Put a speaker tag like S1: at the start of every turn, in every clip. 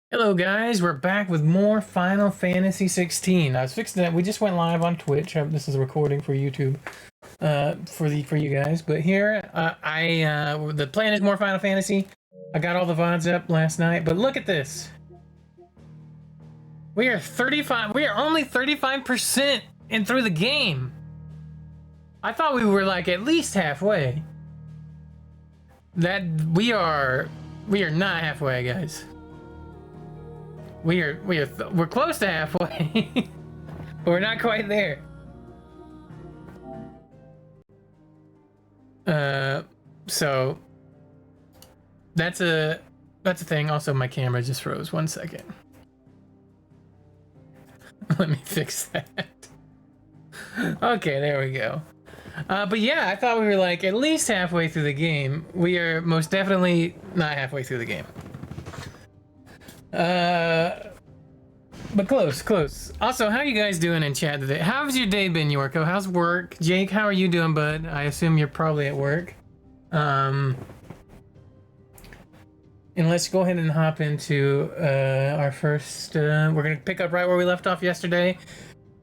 S1: Hello guys, we're back with more Final Fantasy 16. I was fixing that. We just went live on Twitch. This is a recording for YouTube, for you guys. But here, the plan is more Final Fantasy. I got all the VODs up last night, but look at this. We are 35. We are only 35% in through the game. I thought we were like at least halfway. We are not halfway, guys. We're close to halfway, but we're not quite there. So that's a thing. Also, my camera just froze. 1 second. Let me fix that. Okay, there we go. But yeah, I thought we were like at least halfway through the game. We are most definitely not halfway through the game. But close. Also, how are you guys doing in chat today? How's your day been, Yorko? How's work? Jake, how are you doing, bud? I assume you're probably at work. And let's go ahead and hop into our first. We're gonna pick up right where we left off yesterday.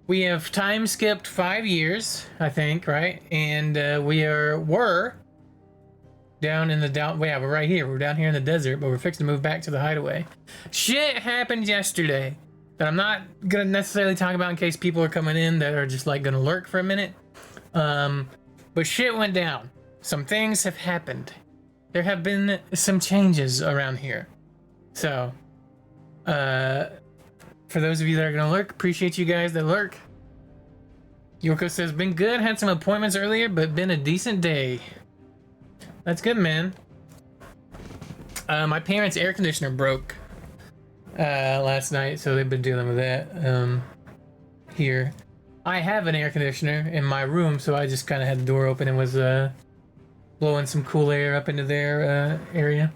S1: We have time skipped 5 years, I think, right? And we were down in the yeah, we're right here. We're down here in the desert, but we're fixing to move back to the hideaway. Shit happened yesterday that I'm not gonna necessarily talk about in case people are coming in that are just like gonna lurk for a minute. But shit went down. Some things have happened. There have been some changes around here. So, for those of you that are gonna lurk, appreciate you guys that lurk. Yorko says, been good, had some appointments earlier, but been a decent day. That's good, man. My parents' air conditioner broke last night, so they've been dealing with that here. I have an air conditioner in my room, so I just kind of had the door open and was blowing some cool air up into their area.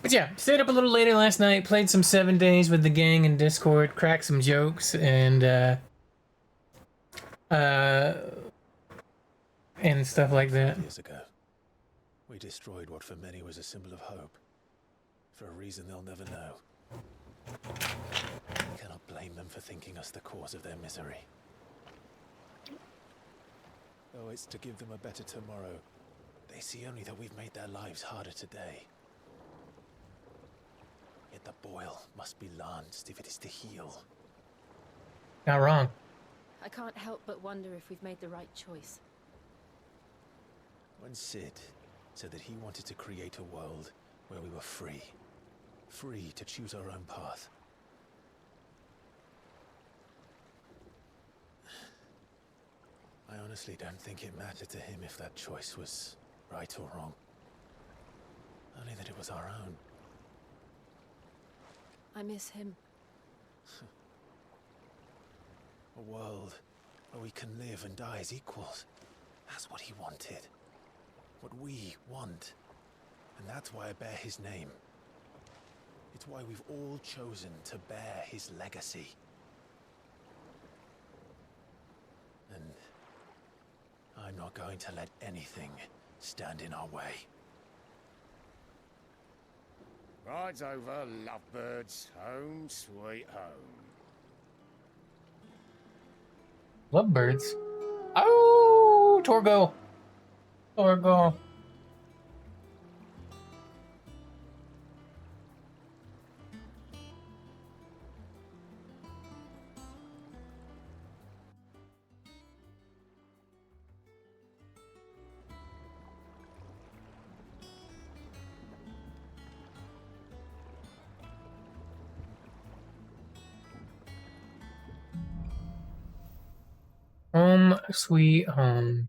S1: But yeah, stayed up a little later last night, played some 7 Days with the gang in Discord, cracked some jokes, and stuff like that.
S2: Years ago, we destroyed what for many was a symbol of hope. For a reason they'll never know. We cannot blame them for thinking us the cause of their misery. Though it's to give them a better tomorrow, they see only that we've made their lives harder today. Yet the boil must be lanced if it is to heal.
S1: Not wrong.
S3: I can't help but wonder if we've made the right choice.
S2: When Sid said that he wanted to create a world where we were free to choose our own path. I honestly don't think it mattered to him if that choice was right or wrong. Only that it was our own.
S3: I miss him.
S2: A world where we can live and die as equals. That's what he wanted. What we want. And that's why I bear his name. It's why we've all chosen to bear his legacy. And I'm not going to let anything stand in our way.
S4: Rides over, lovebirds, home sweet home.
S1: Lovebirds. Oh, Torgo. Home sweet home.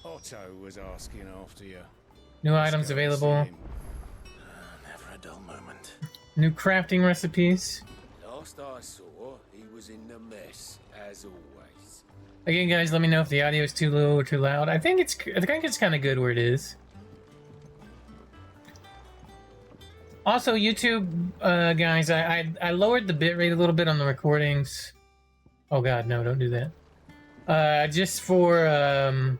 S4: Otto was asking after you.
S1: New items available.
S2: Never a dull moment.
S1: New crafting recipes.
S4: Last I saw, he was in the mess, as always.
S1: Again, guys, let me know if the audio is too low or too loud. I think it's kind of good where it is. Also, YouTube, guys, I lowered the bitrate a little bit on the recordings. Oh God, no! Don't do that. Just for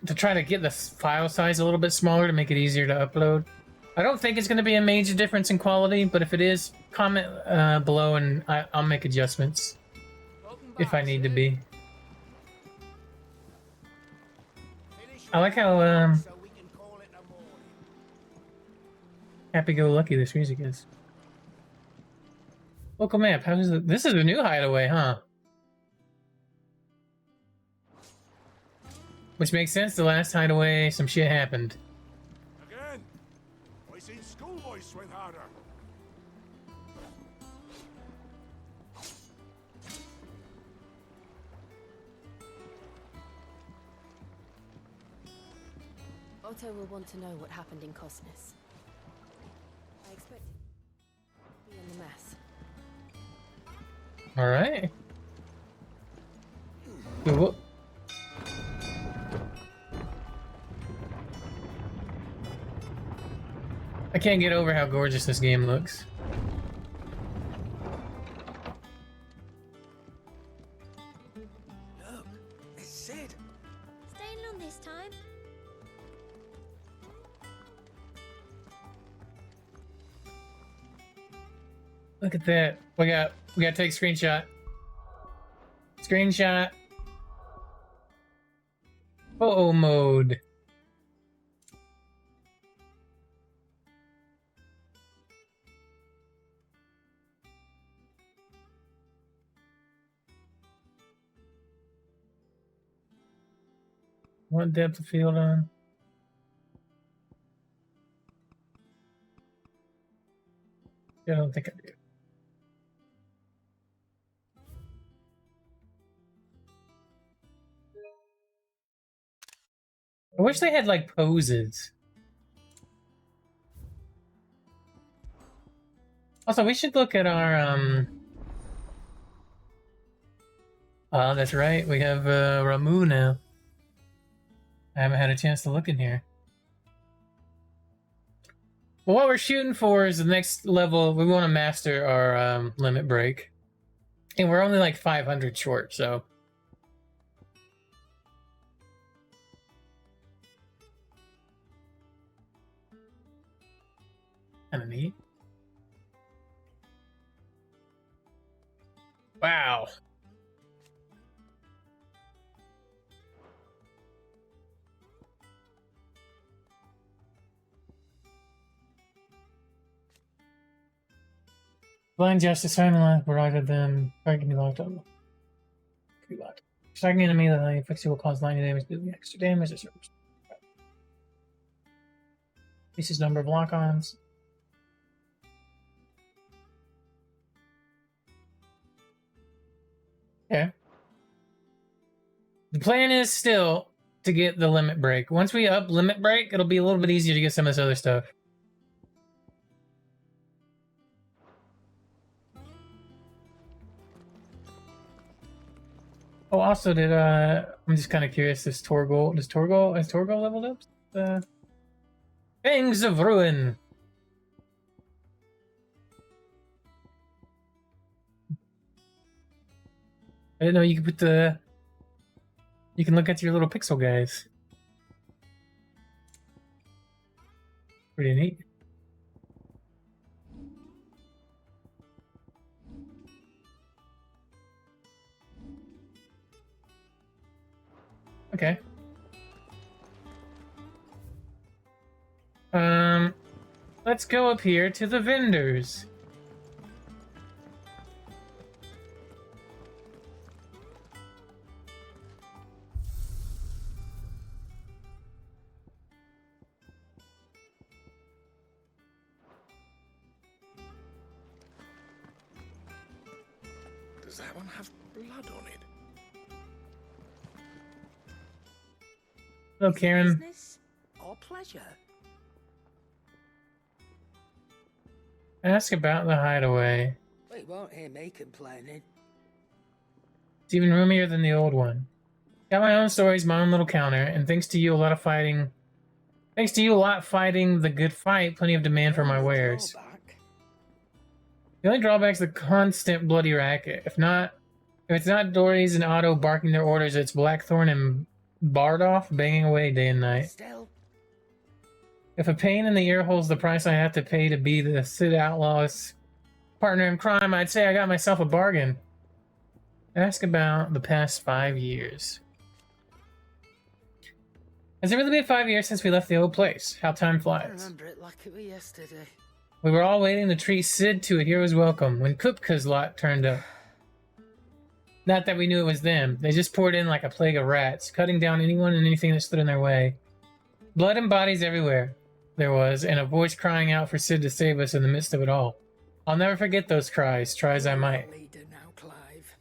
S1: to try to get the file size a little bit smaller to make it easier to upload. I don't think it's going to be a major difference in quality, but if it is, comment below and I'll make adjustments if I need to be. I like how happy-go-lucky this music is. Local map. How is it? This is a new hideaway, huh? Which makes sense. The last hideaway, some shit happened.
S5: Again, I seen schoolboys swing harder.
S3: Otto will want to know what happened in Cosness. I expect him to be in the mess.
S1: All right. Whoa. I can't get over how gorgeous this game looks.
S4: Look, it's Sid.
S3: Staying long this time?
S1: Look at that. We gotta take screenshot. Screenshot. Photo mode. What depth of field on? I don't think I do. I wish they had like poses. Also, we should look at our oh, that's right. We have Ramu now. I haven't had a chance to look in here. Well, what we're shooting for is the next level. We want to master our limit break. And we're only like 500 short, so. Kind of neat. Wow. Blind justice, silent line provided them. Target can be locked on. Can be locked. Striking an enemy that affects you will cause lightning damage, dealing extra damage. Increases number of lock-ons. Okay. The plan is still to get the limit break. Once we up limit break, it'll be a little bit easier to get some of this other stuff. Oh, also, did I'm just kind of curious. Has Torgal leveled up? Fangs of Ruin. I didn't know you could put you can look at your little pixel guys. Pretty neat. Okay. Let's go up here to the vendors.
S4: Does that one have blood on it?
S1: Hello, Karen.
S6: Business or pleasure?
S1: Ask about the hideaway.
S6: We won't hear me complaining.
S1: It's even roomier than the old one. Got my own stories, my own little counter, and thanks to you, a lot fighting the good fight, plenty of demand for my wares. The only drawback is the constant bloody racket. If it's not Dory's and Otto barking their orders, it's Blackthorn and Bardoff banging away day and night.
S6: Still,
S1: If a pain in the ear holds the price I have to pay to be the Sid Outlaw's partner in crime, I'd say I got myself a bargain. Ask about the past 5 years. Has it really been 5 years since we left the old place? How time
S6: I
S1: flies.
S6: remember it like it was yesterday.
S1: We were all waiting to treat Sid to a hero's welcome when Kupka's lot turned up. Not that we knew it was them. They just poured in like a plague of rats, cutting down anyone and anything that stood in their way. Blood and bodies everywhere there was, and a voice crying out for Sid to save us in the midst of it all. I'll never forget those cries, try as I might.
S6: Leader now, Clive.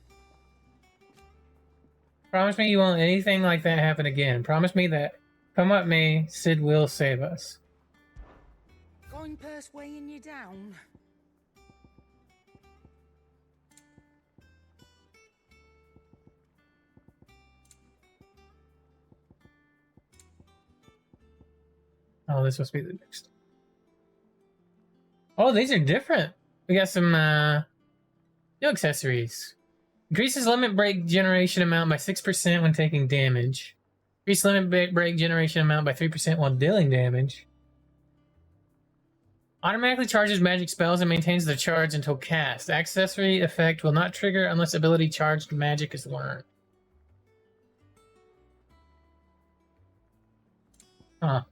S1: Promise me you won't let anything like that happen again. Promise me that, come what may, Sid will save us.
S6: Coin purse weighing you down.
S1: Oh, this must be the next. Oh, these are different. We got some new accessories. Increases limit break generation amount by 6% when taking damage. Increase limit break generation amount by 3% while dealing damage. Automatically charges magic spells and maintains the charge until cast. Accessory effect will not trigger unless ability charged magic is learned. Huh.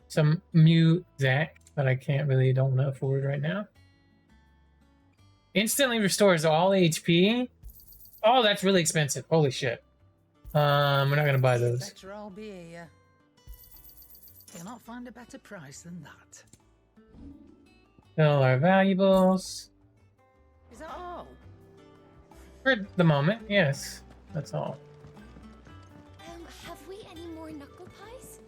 S1: Some music that I don't want to afford right now. Instantly restores all HP. Oh, that's really expensive. Holy shit. We're not gonna buy those.
S6: Better I'll be here. You'll not find a better price than that.
S1: Fill our valuables.
S6: Is that all?
S1: For the moment, yes. That's all.
S3: Have we any more knuckle pies?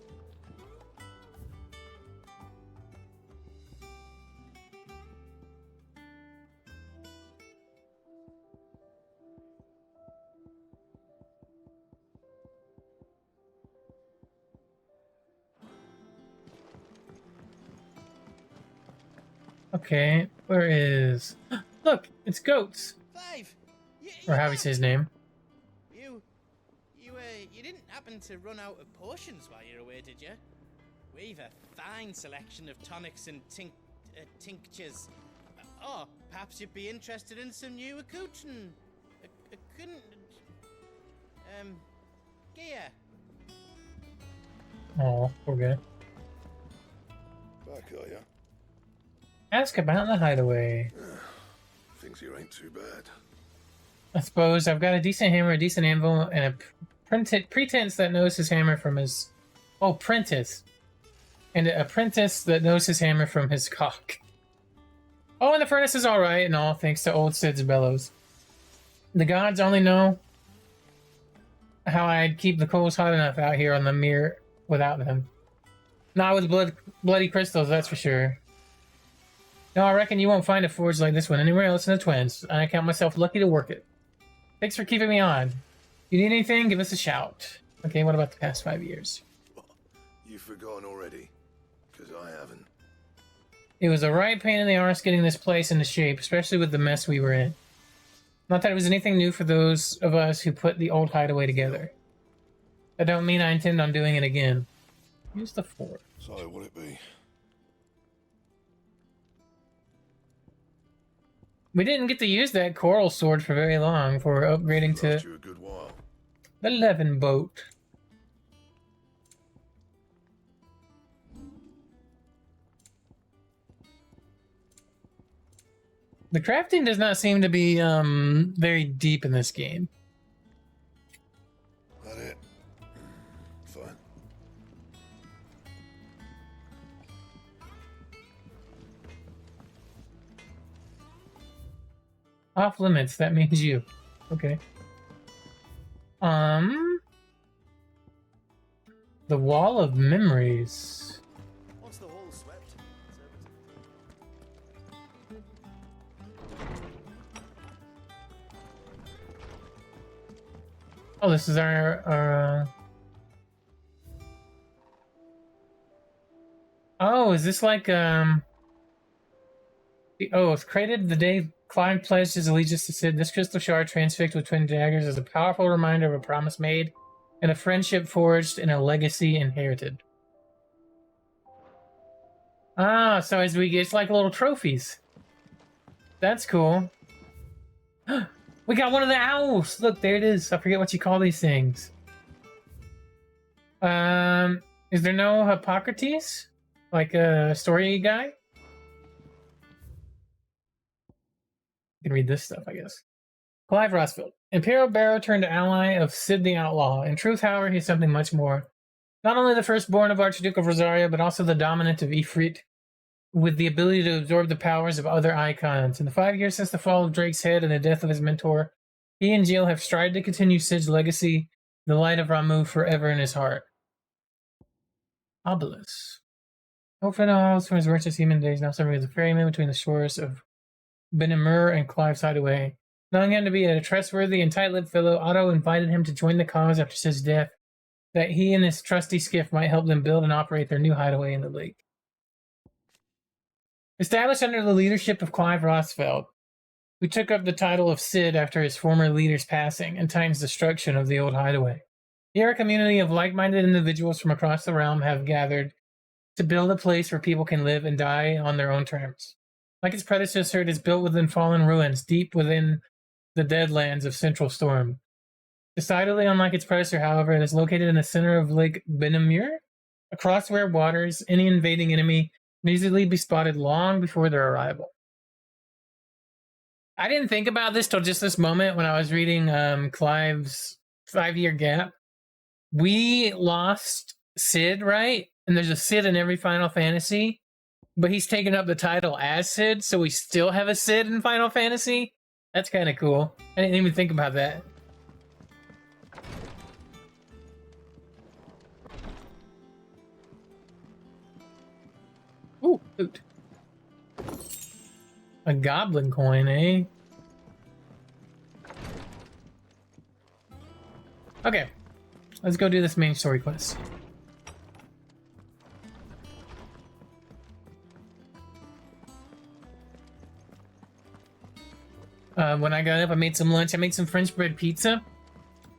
S1: Okay, where is... Look, it's Goats.
S7: Clive,
S1: Or how he say his name.
S7: You didn't happen to run out of potions while you were away, did you? We've a fine selection of tonics and tinctures. Oh, perhaps you'd be interested in some new accoutrement. Gear.
S1: Oh, we're good.
S5: Back, are ya?
S1: Ask about the hideaway.
S5: Things here ain't too bad.
S1: I suppose I've got a decent hammer, a decent anvil, and a pretense that knows his hammer from his... Oh, prentice. And an apprentice that knows his hammer from his cock. Oh, and the furnace is alright and all, thanks to old Sid's bellows. The gods only know how I'd keep the coals hot enough out here on the mirror without them. Not with bloody crystals, that's for sure. No, I reckon you won't find a forge like this one anywhere else in the Twins. I count myself lucky to work it. Thanks for keeping me on. You need anything, give us a shout. Okay, what about the past 5 years?
S5: You've forgotten already? Because I haven't.
S1: It was a right pain in the arse getting this place into shape, especially with the mess we were in. Not that it was anything new for those of us who put the old hideaway together. That don't mean I intend on doing it again. Use the forge.
S5: So, what'd it be?
S1: We didn't get to use that coral sword for very long before we're upgrading to
S5: Last you a good while.
S1: the Levin boat. The crafting does not seem to be very deep in this game.
S5: That it? Fine.
S1: Off limits, that means you. Okay. The Wall of Memories.
S2: Once the hall's swept,
S1: Oh, this is our Oh, is this like oh, it's created the day Clive pledged his allegiance to Sid. This crystal shard, transfixed with twin daggers, is a powerful reminder of a promise made and a friendship forged and a legacy inherited. Ah, so as we get, it's like little trophies. That's cool. We got one of the owls. Look, there it is. I forget what you call these things. Is there no Hippocrates? Like a story guy? You can read this stuff, I guess. Clive Rossfield. Imperial Bearer turned ally of Sid the Outlaw. In truth, however, he's something much more. Not only the firstborn of Archduke of Rosario, but also the dominant of Ifrit, with the ability to absorb the powers of other icons. In the 5 years since the fall of Drake's head and the death of his mentor, he and Jill have strived to continue Sid's legacy, the light of Ramu forever in his heart. Obelisk. Hopefully, knows from his virtuous human days, now serving as a ferryman between the shores of Benamur and Clive's hideaway. Knowing him to be a trustworthy and tight-lipped fellow, Otto invited him to join the cause after Sid's death, that he and his trusty skiff might help them build and operate their new hideaway in the lake. Established under the leadership of Clive Rossfeld, who took up the title of Sid after his former leader's passing and Titan's destruction of the old hideaway. Here, a community of like-minded individuals from across the realm have gathered to build a place where people can live and die on their own terms. Like its predecessor, it is built within fallen ruins, deep within the deadlands of Central Storm. Decidedly unlike its predecessor, however, it is located in the center of Lake Benamur, across where waters any invading enemy can easily be spotted long before their arrival. I didn't think about this till just this moment when I was reading Clive's 5-year gap. We lost Sid, right? And there's a Sid in every Final Fantasy, but he's taken up the title as Sid, so we still have a Sid in Final Fantasy. That's kind of cool. I didn't even think about that. Ooh, loot. A goblin coin, eh? Okay, let's go do this main story quest. When I got up, I made some lunch. I made some French bread pizza,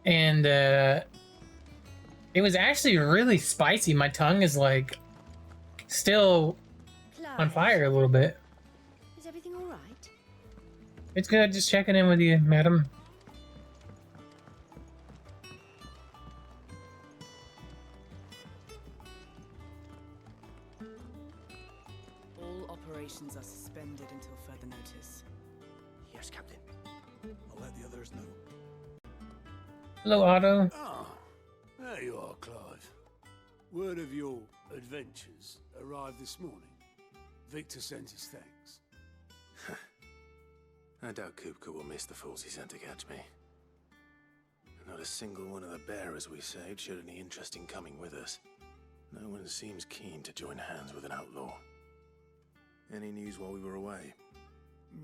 S1: and it was actually really spicy. My tongue is like still on fire a little bit.
S3: Is everything all right?
S1: It's good. Just checking in with you, madam.
S8: All operations are suspended until further notice.
S2: Yes, Captain. I'll let the others know.
S1: Hello, Otto.
S5: Ah, there you are, Clive. Word of your adventures arrived this morning. Victor sent his thanks.
S2: I doubt Kupka will miss the fools he sent to catch me. Not a single one of the bearers we saved showed any interest in coming with us. No one seems keen to join hands with an outlaw. Any news while we were away?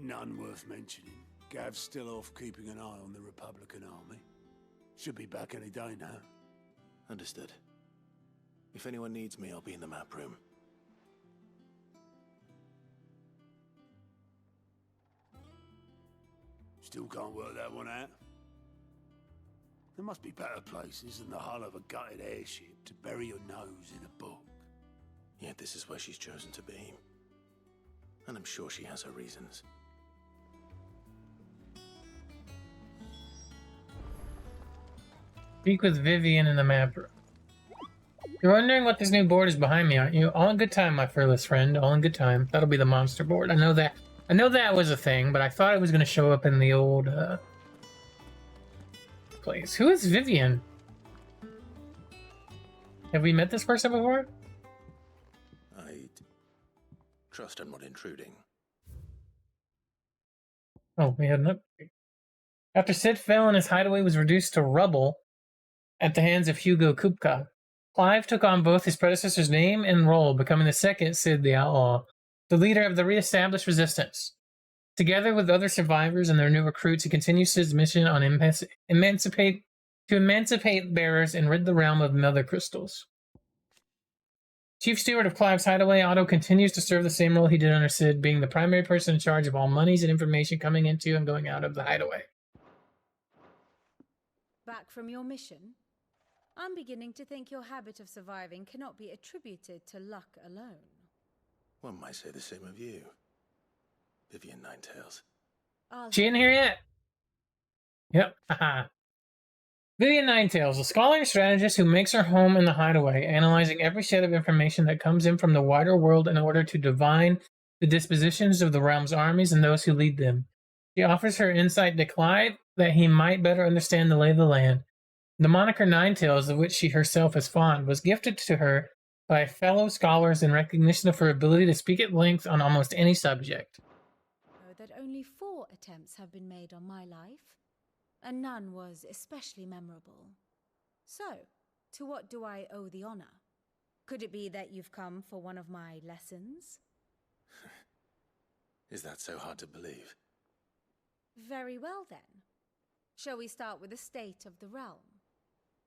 S5: None worth mentioning. Gav's still off keeping an eye on the Republican army. Should be back any day now.
S2: Understood. If anyone needs me, I'll be in the map room.
S5: Still can't work that one out. There must be better places than the hull of a gutted airship to bury your nose in a book.
S2: Yet this is where she's chosen to be. And I'm sure she has her reasons.
S1: Speak with Vivian in the map room. You're wondering what this new board is behind me, aren't you? All in good time, my fearless friend. All in good time. That'll be the monster board. I know that was a thing, but I thought it was going to show up in the old place. Who is Vivian? Have we met this person before?
S2: I trust I'm not intruding.
S1: Oh, we had an upgrade. After Sid fell and his hideaway was reduced to rubble at the hands of Hugo Kupka, Clive took on both his predecessor's name and role, becoming the second Sid the Outlaw, the leader of the re-established resistance. Together with other survivors and their new recruits, he continues Sid's mission on emancipate bearers and rid the realm of mother crystals. Chief Steward of Clive's Hideaway, Otto continues to serve the same role he did under Sid, being the primary person in charge of all monies and information coming into and going out of the Hideaway.
S9: Back from your mission? I'm beginning to think your habit of surviving cannot be attributed to luck alone.
S2: One might say the same of you, Vivian Ninetails.
S1: She in here yet? Yep. Haha. Vivian Ninetails, a scholar and strategist who makes her home in the Hideaway, analyzing every shred of information that comes in from the wider world in order to divine the dispositions of the realm's armies and those who lead them. She offers her insight to Clive that he might better understand the lay of the land. The moniker Ninetails, of which she herself is fond, was gifted to her by fellow scholars in recognition of her ability to speak at length on almost any subject.
S9: That only 4 attempts have been made on my life, and none was especially memorable. So, to what do I owe the honor? Could it be that you've come for one of my lessons?
S2: Is that so hard to believe?
S9: Very well then. Shall we start with the state of the realm?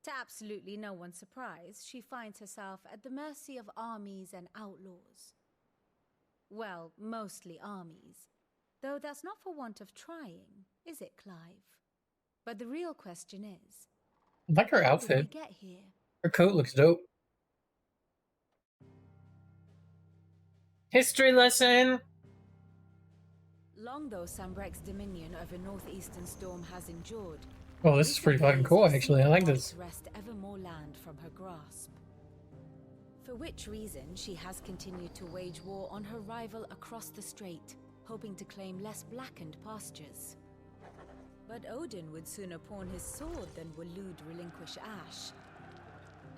S9: To absolutely no one's surprise, she finds herself at the mercy of armies and outlaws. Well, mostly armies. Though that's not for want of trying, is it, Clive? But the real question is,
S1: I like her
S9: how did we
S1: outfit.
S9: get here?
S1: Her coat looks dope. History lesson!
S9: Long though Sambrek's dominion over northeastern Storm has endured,
S1: Oh, this is pretty fucking cool, actually. I like this.
S9: to wrest ever more land from her grasp. For which reason she has continued to wage war on her rival across the strait, hoping to claim less blackened pastures. But Odin would sooner pawn his sword than Waloed relinquish Ash.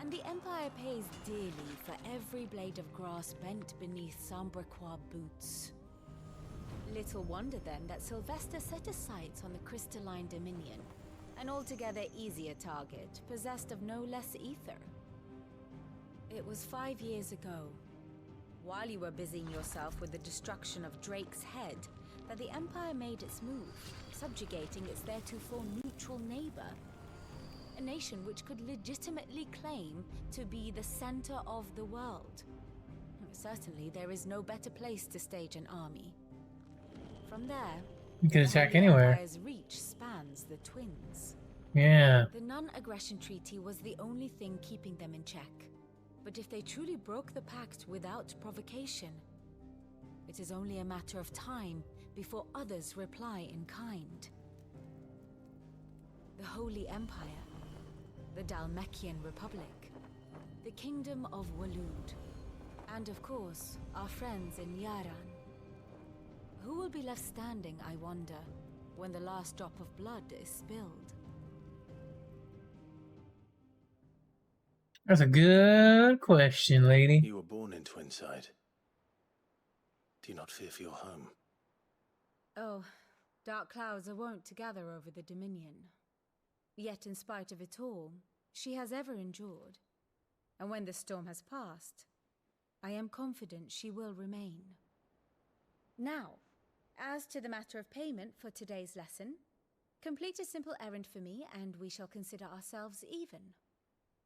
S9: And the Empire pays dearly for every blade of grass bent beneath Sambrequois boots. Little wonder then that Sylvester set his sights on the crystalline dominion, an altogether easier target, possessed of no less ether. It was 5 years ago, while you were busying yourself with the destruction of Drake's head, that the Empire made its move, subjugating its theretofore neutral neighbor. A nation which could legitimately claim to be the center of the world. Certainly, there is no better place to stage an army. From there,
S1: You can attack
S9: the
S1: anywhere.
S9: Empire's reach spans the twins.
S1: Yeah.
S9: The non-aggression treaty was the only thing keeping them in check. But if they truly broke the pact without provocation, it is only a matter of time before others reply in kind. The Holy Empire, the Dalmekian Republic, the Kingdom of Waloed, and of course, our friends in Yaran. Who will be left standing, I wonder, when the last drop of blood is spilled?
S1: That's a good question, lady.
S2: You were born in Twinside. Do you not fear for your home?
S9: Oh, dark clouds are wont to gather over the Dominion. Yet in spite of it all, she has ever endured. And when the storm has passed, I am confident she will remain. Now, as to the matter of payment for today's lesson, complete a simple errand for me and we shall consider ourselves even.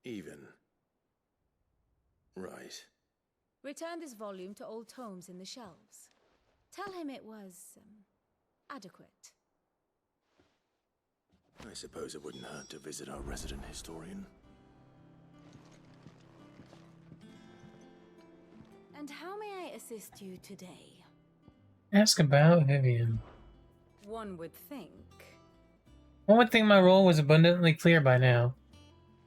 S2: Even. Right.
S9: Return this volume to old tomes in the shelves. Tell him it was, adequate.
S2: I suppose it wouldn't hurt to visit our resident historian.
S9: And how may I assist you today?
S1: Ask about Vivian.
S9: One would think.
S1: One would think my role was abundantly clear by now.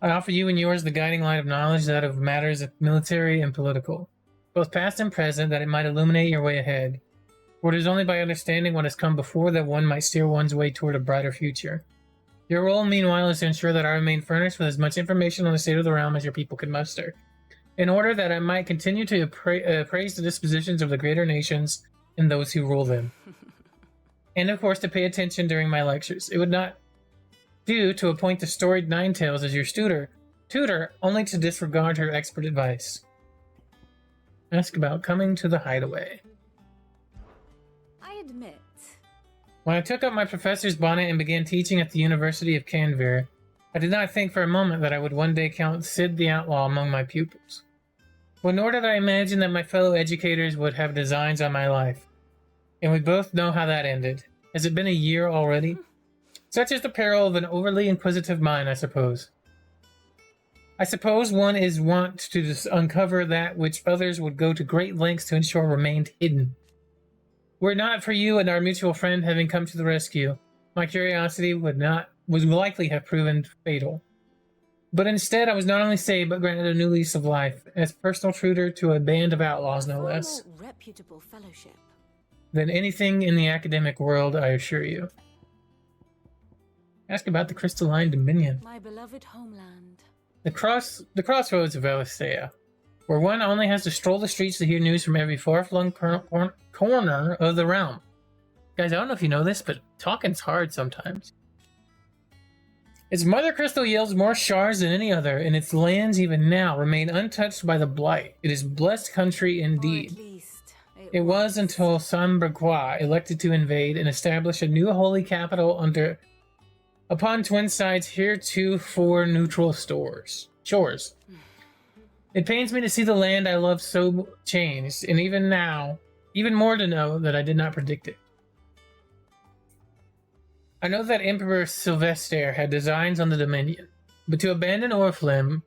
S1: I offer you and yours the guiding light of knowledge, that of matters of military and political, both past and present, that it might illuminate your way ahead. For it is only by understanding what has come before that one might steer one's way toward a brighter future. Your role, meanwhile, is to ensure that I remain furnished with as much information on the state of the realm as your people can muster, in order that I might continue to appraise the dispositions of the greater nations and those who rule them. And of course, to pay attention during my lectures. It would not do to appoint the storied Ninetails as your tutor, only to disregard her expert advice. Ask about coming to the Hideaway.
S9: I admit.
S1: When I took up my professor's bonnet and began teaching at the University of Canver, I did not think for a moment that I would one day count Sid the Outlaw among my pupils. Well, nor did I imagine that my fellow educators would have designs on my life. And we both know how that ended. Has it been a year already? Such is the peril of an overly inquisitive mind, I suppose. I suppose one is wont to uncover that which others would go to great lengths to ensure remained hidden. Were it not for you and our mutual friend having come to the rescue, my curiosity would likely have proven fatal. But instead, I was not only saved, but granted a new lease of life, as personal tutor to a band of outlaws, no less,
S9: More reputable fellowship.
S1: than anything in the academic world, I assure you. Ask about the Crystalline Dominion.
S9: My beloved homeland.
S1: The crossroads of Alistea, where one only has to stroll the streets to hear news from every far-flung corner of the realm. Guys, I don't know if you know this, but talking's hard sometimes. Its mother crystal yields more shards than any other, and its lands even now remain untouched by the blight. It is blessed country indeed.
S9: Or at least
S1: It was until Sambraquois elected to invade and establish a new holy capital upon Twin Sides heretofore neutral shores. It pains me to see the land I love so changed, and even now, even more to know that I did not predict it. I know that Emperor Sylvester had designs on the Dominion, but to abandon Oriflame,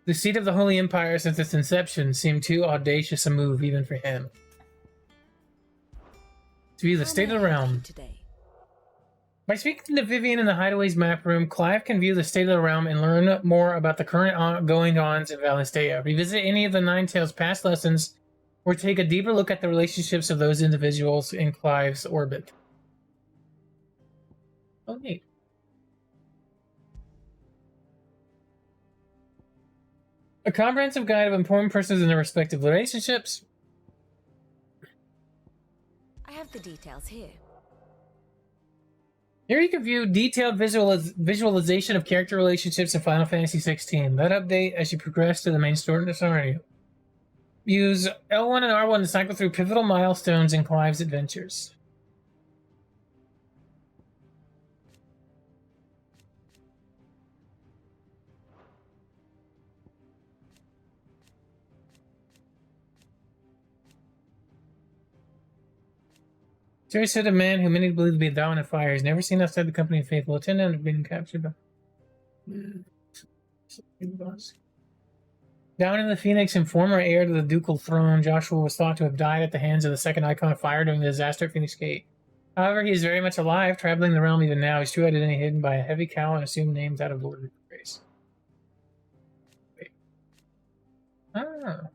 S1: the seat of the Holy Empire since its inception, seemed too audacious a move even for him. To view the state of the realm. By speaking to Vivian in the Hideaway's map room, Clive can view the state of the realm and learn more about the current goings-ons in Valistea, revisit any of the Nine Tails' past lessons, or take a deeper look at the relationships of those individuals in Clive's orbit. Oh, neat. A comprehensive guide of important persons in their respective relationships.
S9: I have the details here.
S1: Here you can view detailed visualization of character relationships in Final Fantasy XVI. That update as you progress to the main scenario. Use L1 and R1 to cycle through pivotal milestones in Clive's adventures. Jerry said a man who many believe to be a dominant fire is never seen outside the company of faithful attendant of being captured by... Down in the Phoenix and former heir to the ducal throne, Joshua was thought to have died at the hands of the second icon of fire during the disaster at Phoenix Gate. However, he is very much alive, traveling the realm even now. His true identity hidden by a heavy cowl and assumed names out of Lord of Grace. Wait. Ah.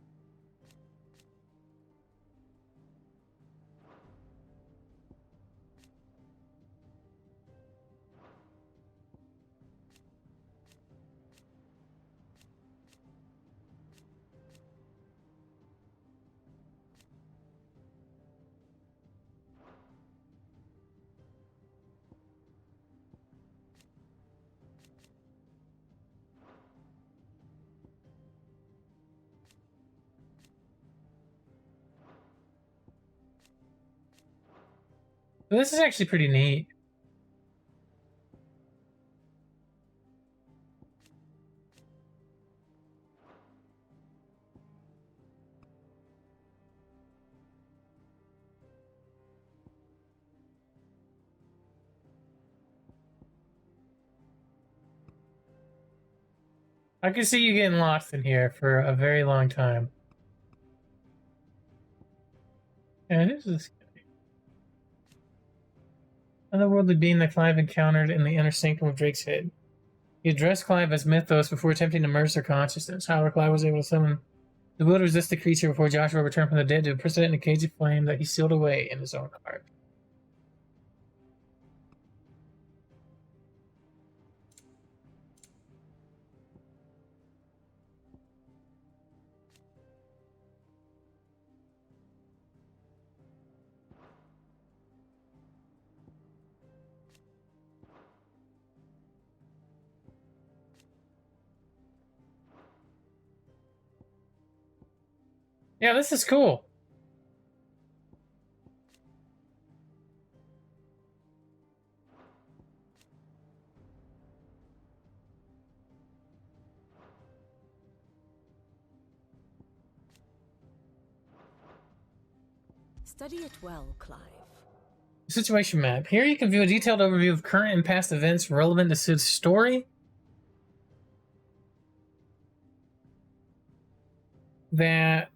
S1: This is actually pretty neat. I can see you getting lost in here for a very long time. And who's this guy? Otherworldly being that Clive encountered in the inner sanctum of Drake's head. He addressed Clive as Mythos before attempting to merge their consciousness. However, Clive was able to summon the will to resist the creature before Joshua returned from the dead to impersonate in a cage of flame that he sealed away in his own heart. Yeah, this is cool.
S9: Study it well, Clive.
S1: Situation map. Here you can view a detailed overview of current and past events relevant to Sid's story. That